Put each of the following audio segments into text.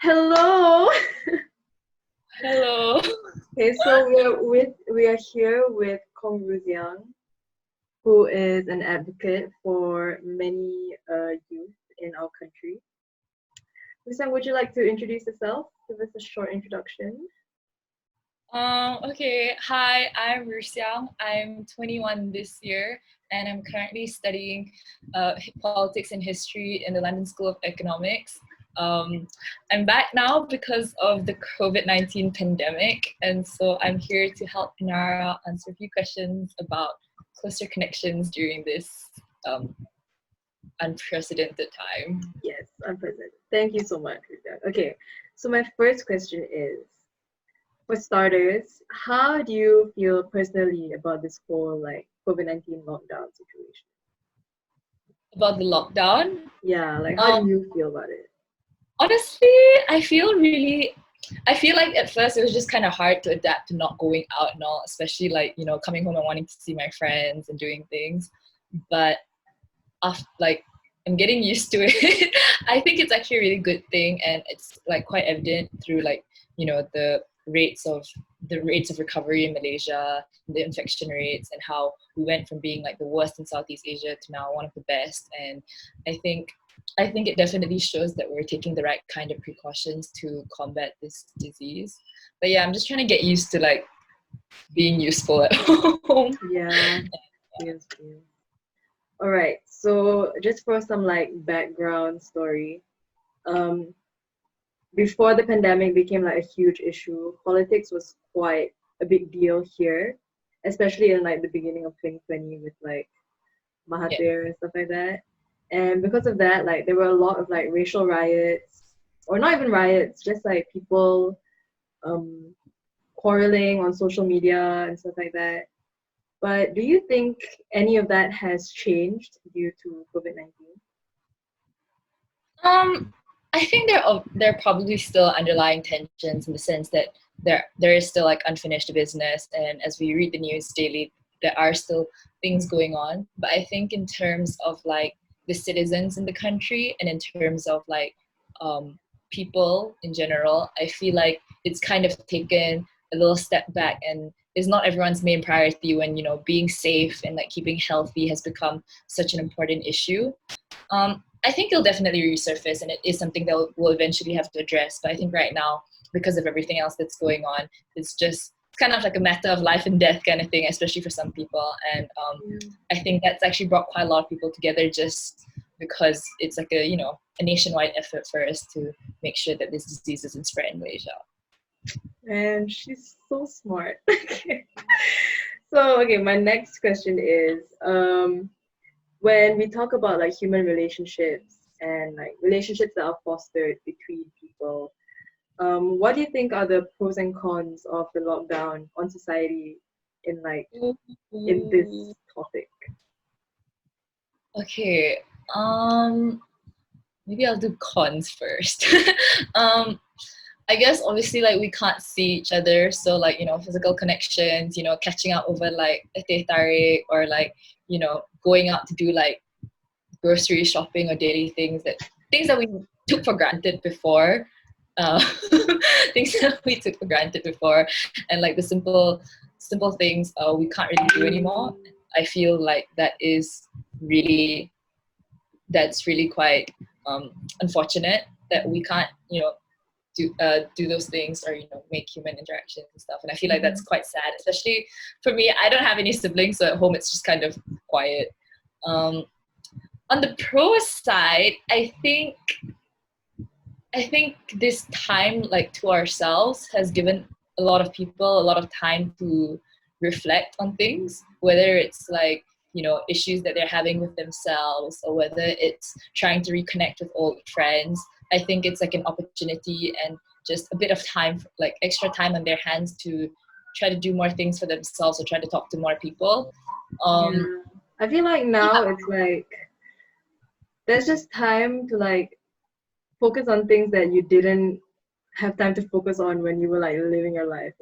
Hello. Hello. Okay, so we are here with Khong Ru Xiang, who is an advocate for many youth in our country. Ru Xiang, would you like to introduce yourself? Give us a short introduction. Okay. Hi, I'm Ru Xiang. I'm 21 this year, and I'm currently studying politics and history in the London School of Economics. I'm back now because of the COVID-19 pandemic, and so I'm here to help Nara answer a few questions about closer connections during this unprecedented time. Yes, I'm present. Thank you so much, Ru Xiang. Okay, so my first question is, for starters, how do you feel personally about this whole COVID-19 lockdown situation? About the lockdown, Yeah, like how do you feel about it? honestly, I feel like at first it was just kind of hard to adapt to not going out and all, especially like, coming home and wanting to see my friends and doing things. But after, like, I'm getting used to it. I think it's actually a really good thing, and it's like quite evident through like, the rates of recovery in Malaysia, the infection rates, and how we went from being like the worst in Southeast Asia to now one of the best. And I think it definitely shows that we're taking the right kind of precautions to combat this disease. But yeah, I'm just trying to get used to like being useful at home. Yeah, yes, yes. All right. So just for some like background story, um, before the pandemic became like a huge issue, politics was quite a big deal here, especially in like the beginning of 2020 with like Yeah. Mahathir and stuff like that. And because of that, like there were a lot of like racial riots, or not even riots, just like people um, quarreling on social media and stuff like that. But do you think any of that has changed due to COVID-19? I think there are probably still underlying tensions in the sense that there is still like unfinished business, and as we read the news daily, there are still things going on. But I think in terms of like the citizens in the country, and in terms of like people in general, I feel like it's kind of taken a little step back, and is not everyone's main priority when being safe and like keeping healthy has become such an important issue. I think it'll definitely resurface, and it is something that we'll eventually have to address. But I think right now, because of everything else that's going on, it's kind of like a matter of life and death kind of thing, especially for some people. And I think that's actually brought quite a lot of people together, just because it's like a nationwide effort for us to make sure that this disease doesn't spread in Malaysia. And she's so smart. So, okay, my next question is, when we talk about like human relationships and like relationships that are fostered between people, what do you think are the pros and cons of the lockdown on society in this topic? Okay. Maybe I'll do cons first. I guess obviously like we can't see each other, so like physical connections, catching up over like a teh tarik, or like going out to do like grocery shopping or daily things that we took for granted before. Uh, things that we took for granted before, and like the simple things we can't really do anymore. I feel like that's really quite unfortunate that we can't do those things, or make human interactions and stuff. And I feel like that's quite sad, especially for me. I don't have any siblings, so at home it's just kind of quiet. On the pro side, I think this time like to ourselves has given a lot of people a lot of time to reflect on things, whether it's like issues that they're having with themselves, or whether it's trying to reconnect with old friends. I think it's like an opportunity and just a bit of time, like extra time on their hands, to try to do more things for themselves, or try to talk to more people. Yeah. I feel like now it's like there's just time to like focus on things that you didn't have time to focus on when you were like living your life,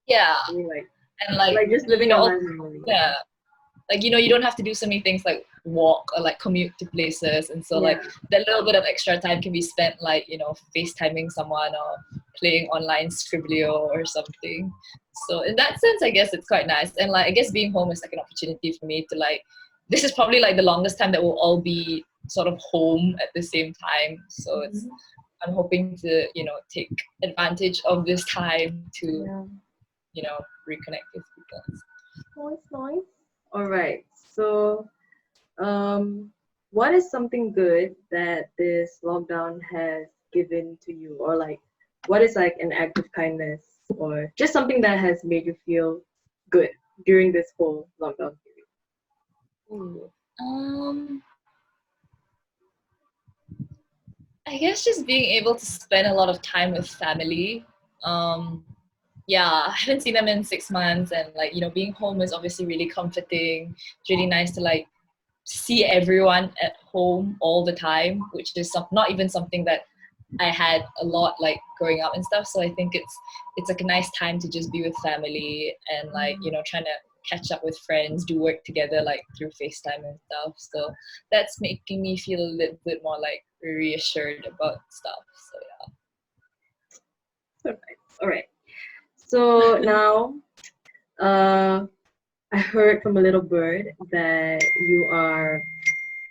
Yeah. I mean, like And like just living your also, life normally. yeah, like, you know, you don't have to do so many things like walk or like commute to places. And so like that little bit of extra time can be spent like, you know, FaceTiming someone or playing online Scriblio or something. So in that sense, I guess it's quite nice. And like, I guess being home is like an opportunity for me to like, this is probably like the longest time that we'll all be sort of home at the same time. So it's, I'm hoping to, you know, take advantage of this time to, you know, reconnect with people. Nice. All right. So, what is something good that this lockdown has given to you, or like, what is like an act of kindness, or just something that has made you feel good during this whole lockdown period? Ooh. I guess just being able to spend a lot of time with family. Yeah, I haven't seen them in 6 months, and like, you know, being home is obviously really comforting. It's really nice to like see everyone at home all the time, which is not even something that I had a lot like growing up and stuff. So I think it's like a nice time to just be with family and like, you know, trying to catch up with friends, do work together like through FaceTime and stuff. So that's making me feel a little bit more like reassured about stuff. So yeah. All right. So now, I heard from a little bird that you are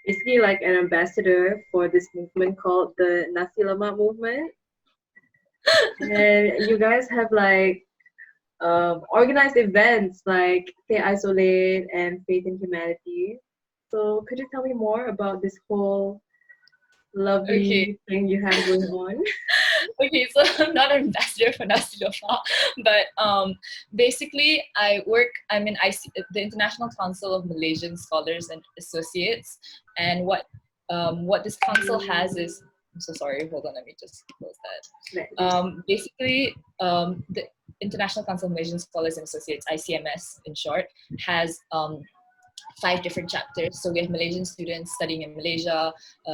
basically like an ambassador for this movement called the Nasi Lemak movement. And you guys have like organized events like Stay Isolate and Faith in Humanity. So could you tell me more about this whole lovely thing you have going on? Okay, so I'm not an ambassador for Nasi Lemak, but basically I'm in the International Council of Malaysian Scholars and Associates, and what this council has is, I'm so sorry, hold on, let me just close that. Basically, the International Council of Malaysian Scholars and Associates, ICMS in short, has 5 different chapters. So we have Malaysian students studying in Malaysia,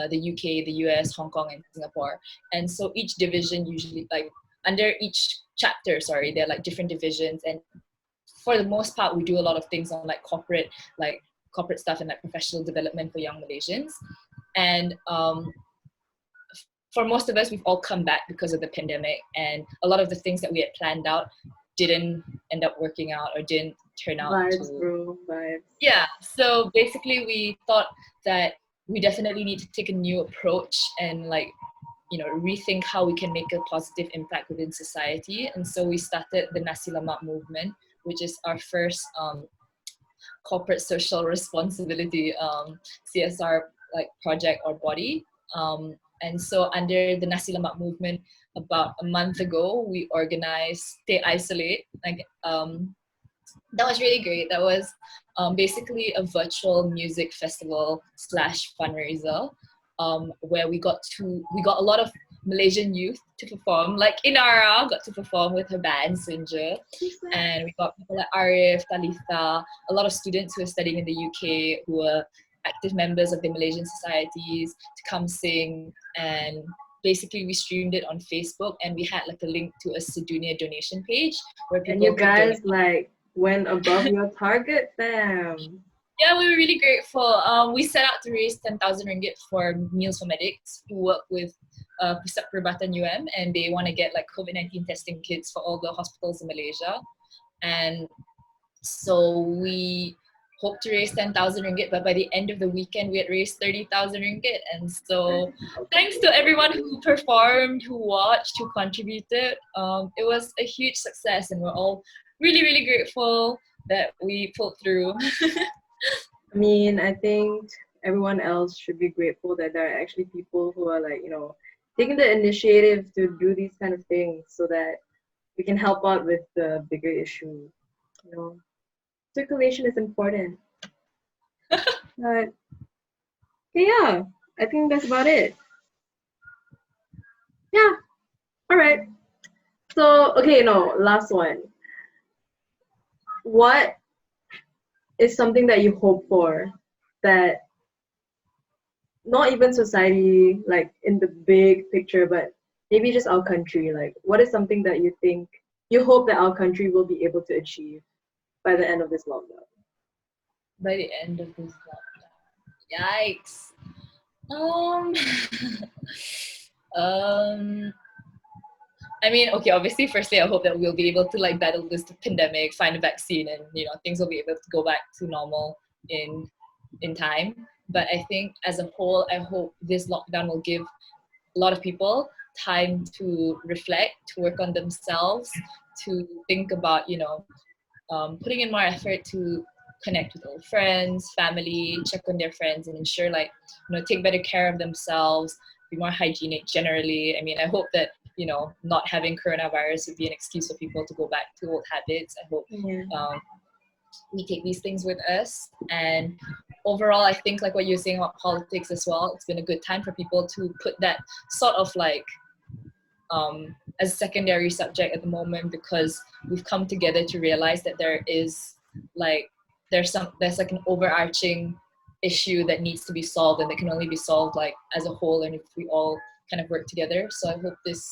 the UK, the US, Hong Kong, and Singapore. And so each division usually, like under each chapter, there are like different divisions. And for the most part, we do a lot of things on like corporate stuff and like professional development for young Malaysians. And for most of us, we've all come back because of the pandemic, and a lot of the things that we had planned out didn't end up working out or didn't turn out Vibes. Yeah, so basically we thought that we definitely need to take a new approach and like, you know, rethink how we can make a positive impact within society. And so we started the Nasi Lemak movement, which is our first corporate social responsibility CSR like project or body. And so under the Nasi Lemak movement, about a month ago, we organized Stay Isolate. That was really great. That was basically a virtual music festival / fundraiser where we got a lot of Malaysian youth to perform. Like Inara got to perform with her band Sinja, and we got people like Arif, Talitha, a lot of students who are studying in the UK who are active members of the Malaysian societies to come sing. And basically we streamed it on Facebook, and we had like a link to a Sedunia donation page where people and you guys like went above your target, fam. Yeah, we were really grateful. We set out to raise 10,000 ringgit for Meals for Medics who work with Pusat Perubatan UM, and they want to get like COVID-19 testing kits for all the hospitals in Malaysia. And so we hope to raise 10,000 ringgit, but by the end of the weekend we had raised 30,000 ringgit. And so thanks to everyone who performed, who watched, who contributed. It was a huge success, and we're all really, really grateful that we pulled through. I mean, I think everyone else should be grateful that there are actually people who are like, you know, taking the initiative to do these kind of things so that we can help out with the bigger issue. You know, circulation is important. But yeah, I think that's about it. Yeah. All right. So, okay, no, last one. What is something that you hope for that not even society, like in the big picture, but maybe just our country? Like, what is something that you think, you hope that our country will be able to achieve by the end of this lockdown? by the end of this lockdown? Yikes. Um, um, I mean, okay, obviously, firstly, I hope that we'll be able to like battle this pandemic, find a vaccine, and things will be able to go back to normal in time. But I think as a whole, I hope this lockdown will give a lot of people time to reflect, to work on themselves, to think about, putting in more effort to connect with old friends, family, check on their friends, and ensure like, take better care of themselves, be more hygienic generally. I mean, I hope that, not having coronavirus would be an excuse for people to go back to old habits. I hope Yeah. we take these things with us. And overall, I think like what you're saying about politics as well, it's been a good time for people to put that sort of like as a secondary subject at the moment, because we've come together to realize that there's like an overarching issue that needs to be solved, and that can only be solved like as a whole, and if we all kind of work together. So I hope this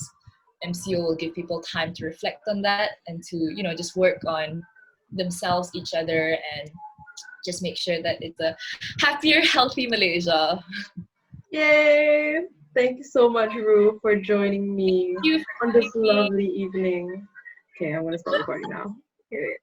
MCO will give people time to reflect on that, and to just work on themselves, each other, and just make sure that it's a happier, healthy Malaysia. Yay! Thank you so much, Ru, for joining me Thank you on for this having me. lovely evening. Okay, I'm gonna stop recording now. Okay, wait.